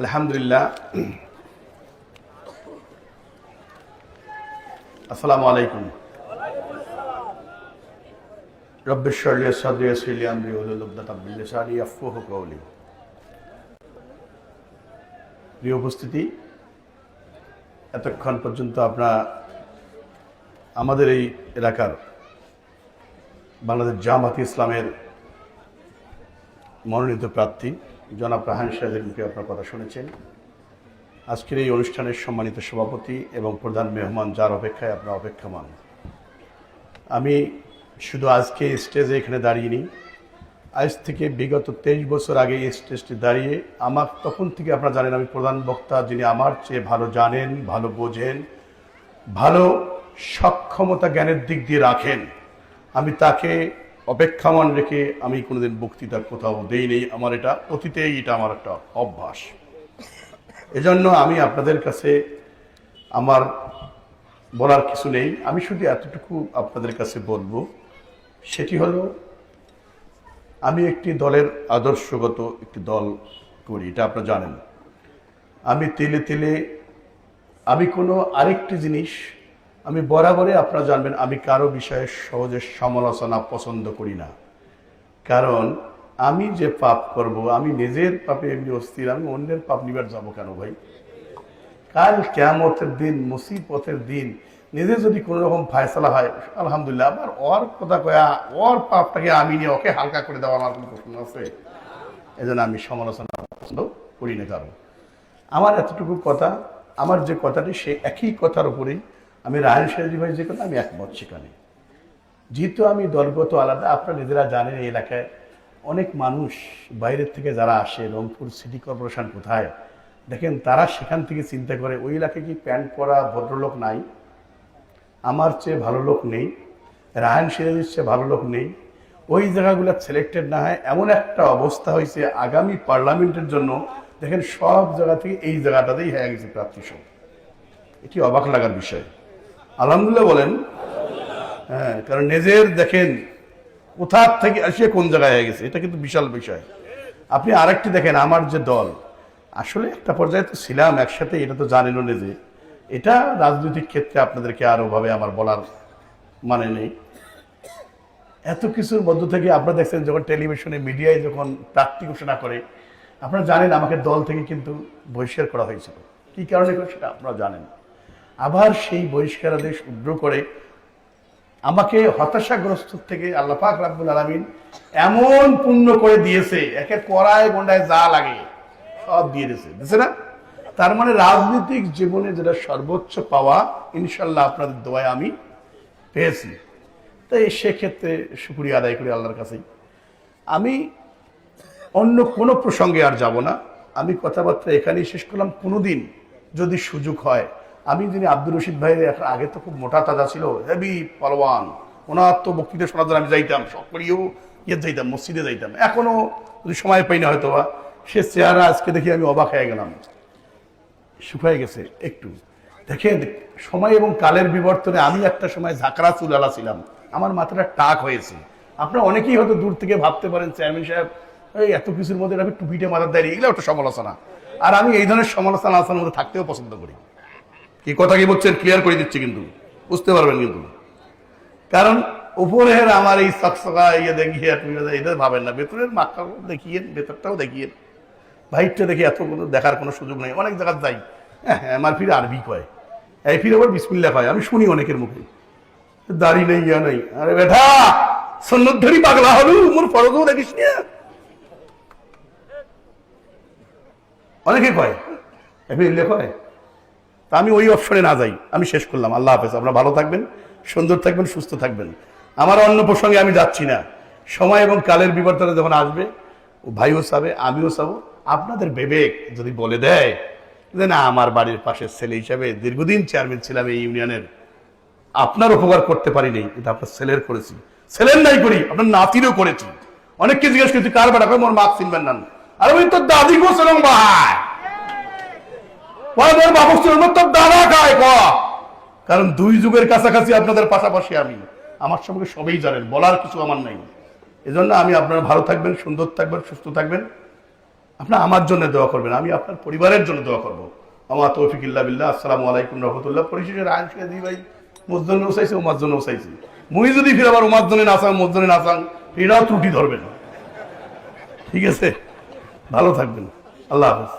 আলহামদুলিল্লাহ। আসসালামু আলাইকুম। রব্বি ইশরাহ লি সাদরি ওয়াসির লি আমরি ওয়াহলুল উকদাতাম মিন লিসানি ইয়াফকাহু কওলি। প্রিয় উপস্থিতি, এতক্ষণ পর্যন্ত আপনারা আমাদের এই এলাকার বাংলাদেশ জামাত ইসলামের মনোনীত প্রার্থী জনাব রায়হান সাহেবের মুখে আপনার কথা শুনেছেন। আজকের এই অনুষ্ঠানের সম্মানিত সভাপতি এবং প্রধান মেহমান, যার অপেক্ষায় আপনারা অপেক্ষমান, আমি শুধু আজকে স্টেজে এখানে দাঁড়িয়ে আজ থেকে বিগত 23 বছর আগে এই স্টেজটি দাঁড়িয়ে আমার তখন থেকে আপনারা জানেন আমি প্রধান বক্তা, যিনি আমার চেয়ে ভালো জানেন, ভালো বোঝেন, ভালো সক্ষমতা জ্ঞানের দিক দিয়ে রাখেন, আমি তাকে অপেক্ষামান রেখে আমি কোনোদিন বক্তৃতার কোথাও দেই নেই। আমার এটা অতীতেই এটা আমার একটা অভ্যাস। এজন্য আমি আপনাদের কাছে আমার বলার কিছু নেই। আমি শুধু এতটুকু আপনাদের কাছে বলবো, সেটি হলো আমি একটি দলের আদর্শগত একটি দল করি, এটা আপনারা জানেন। আমি তিলে তিলে আমি কোনো আরেকটি জিনিস আমি বরাবরই আপনারা জানবেন, আমি কারো বিষয়ে সহজে সমালোচনা পছন্দ করি না। কারণ আমি যে পাপ করব, আমি নিজের পাপে এমনি অস্থির, আমি অন্যের পাপ নিবার যাবো কেন ভাই? কাল কিয়ামতের দিন, মুসিবতের দিন নিজে যদি কোনো রকম ফায়সালা হয়, আলহামদুলিল্লাহ, আবার ওর কথা কয়া ওর পাপটাকে আমি নিয়ে ওকে হালকা করে দেওয়া আমার কোনো প্রশ্ন আছে? এজন্য আমি সমালোচনা পছন্দ করি না কারণ। আমার এতটুকু কথা, আমার যে কথাটি সে একই কথার উপরেই আমি রায়হান সাহেব ভাই যে কথা আমি একমত সেখানে। যেহেতু আমি দলগত আলাদা, আপনারা নিজেরা জানেন এই এলাকায় অনেক মানুষ বাইরের থেকে যারা আসে, রংপুর সিটি কর্পোরেশন কোথায় দেখেন, তারা সেখান থেকে চিন্তা করে ওই এলাকায় কি প্যান্ট পরা ভদ্রলোক নাই, আমার চেয়ে ভালো লোক নেই, রায়হান সাহেবের চেয়ে ভালো লোক নেই, ওই জায়গাগুলো সিলেক্টেড না হয় এমন একটা অবস্থা হয়েছে আগামী পার্লামেন্টের জন্য। দেখেন সব জায়গা থেকে এই জায়গাটাতেই হয়ে গেছে প্রার্থী সব। এটি অবাক লাগার বিষয়। আলহামদুলিল্লাহ বলেন। হ্যাঁ, কারণ নিজের দেখেন কোথার থেকে আসিয়ে কোন জায়গায় হয়ে গেছে, এটা কিন্তু বিশাল বিষয়। আপনি আরেকটি দেখেন, আমার যে দল, আসলে একটা পর্যায়ে তো ছিলাম একসাথে, এটা তো জানেনও যে এটা রাজনৈতিক ক্ষেত্রে আপনাদেরকে আরো ভাবে আমার বলার মানে নেই। এত কিছুর মধ্য থেকে আপনারা দেখছেন যখন টেলিভিশনে মিডিয়ায় যখন প্রার্থী ঘোষণা করে, আপনারা জানেন আমাকে দল থেকে কিন্তু বহিষ্কার করা হয়েছিল। কি কারণে করে সেটা আপনারা জানেন। আবার সেই বহিষ্কারাদেশ উগ্র করে আমাকে হতাশাগ্রস্ত থেকে আল্লাহ পাক রাব্বুল আলামিন এমন পূর্ণ করে দিয়েছে, একে কড়ায় গন্ডায় যা লাগে সব দিয়ে দিয়েছে না? তার মানে রাজনৈতিক জীবনে যেটা সর্বোচ্চ পাওয়া, ইনশাল্লাহ আপনাদের দোয়ায় আমি পেয়েছি। তাই সেক্ষেত্রে শুকরিয়া আদায় করি আল্লাহর কাছেই। আমি অন্য কোনো প্রসঙ্গে আর যাব না, আমি কথাবার্তা এখানেই শেষ করলাম। কোনোদিন যদি সুযোগ হয়, আমি যিনি আব্দুর রশিদ ভাই আগে তো খুব মোটা তাজা ছিল, হেভি পালোয়ান, ওনার তো বক্তৃতা শোনার জন্য আমি যাইতাম, সব করিও যাইতাম, মসজিদে যাইতাম। এখনো যদি সময় পাই না হয়তো বা, সে চেহারা আজকে দেখি আমি অবাক হয়ে গেলাম, শুকায় গেছে একটু। দেখেন সময় এবং কালের বিবর্তনে আমি একটা সময় ঝাঁকড়া চুলালা ছিলাম, আমার মাথাটা টাক হয়েছে। আপনারা অনেকেই হয়তো দূর থেকে ভাবতে পারেন চেয়ারম্যান সাহেব এই এত কিছুর মধ্যে আমি টুপিটা মাথার দাঁড়িয়ে, এগুলো একটা সমালোচনা। আর আমি এই ধরনের সমালোচনা আলোচনার মধ্যে থাকতেও পছন্দ করি। কি কথা কি বলছেন ক্লিয়ার করে দিচ্ছি, কিন্তু বুঝতে পারবেন কিন্তু। কারণ উপরের আমার এই চকচকা ইয়ে দেখিয়ে এটা ভাবেন না, ভেতরের মাথাও দেখিয়ে, ভেতরটাও দেখিয়ে। ভাইটটা দেখি এত দেখার কোনো সুযোগ নেই। অনেক জায়গায় যাই, হ্যাঁ আমার ফিরে আরবি কয়, এই ফিরে আবার বিসমিল্লাহ কয়, আমি শুনি অনেকের মুখে। দাড়ি নেই, ইয়া নেই। আরে বেটা সন্ন্যত ধরি পাগলা হলু, মোর ফরজও দেখিস না। অনেকে কয়, এফিল্লে কয়। তা আমি ওই অপশনে না যাই। আমি শেষ করলাম। আল্লাহ হাফেজ। আপনারা ভালো থাকবেন, সুন্দর থাকবেন, সুস্থ থাকবেন। আমার অন্য প্রসঙ্গে আমি যাচ্ছি না। সময় এবং কালের বিবর্তনে যখন আসবে, ও ভাইও চাবে, আমিও চাবো। আপনাদের বিবেক যদি বলে দেয় যে না, আমার বাড়ির পাশের ছেলে হিসাবে দীর্ঘদিন চেয়ারম্যান ছিলাম এই ইউনিয়নের, আপনার উপকার করতে পারিনি, এটা আপনার ছেলের করেছি, ছেলের নাই করি, আপনার নাতিরও করেছি। অনেককে জিজ্ঞেস করছি কার বেটা, মোর মা চিনবেন না। আর ওই তোর দাদি গো ছিলাম ভাই, বাবু ছিল তোর দাদা খায় ক। কারণ দুই যুগের কাছাকাছি আপনাদের পাশাপাশি আমি, আমার সঙ্গে সবাই জানেন, বলার কিছু আমার নাই। এজন্য আমি আপনারা ভালো থাকবেন, সুন্দর থাকবেন, সুস্থ থাকবেন। আপনার আমার জন্য দোয়া করবেন, আমি আপনার পরিবারের জন্য দোয়া করবো। আমার তৌফিক ইল্লা বিল্লাহ। আসসালামু আলাইকুম রহমতুল্লাহ। পরিশেষে রায়ন শিখে দিই ভাই মসজনে উসাইছে, ওমার জন্য উসাইছি, মুই যদি ফির আবার ওমার জন্য নাচাং মসজনে নাচাং, এটাও ত্রুটি ধরবেন। ঠিক আছে, ভালো থাকবেন, আল্লাহ হাফেজ।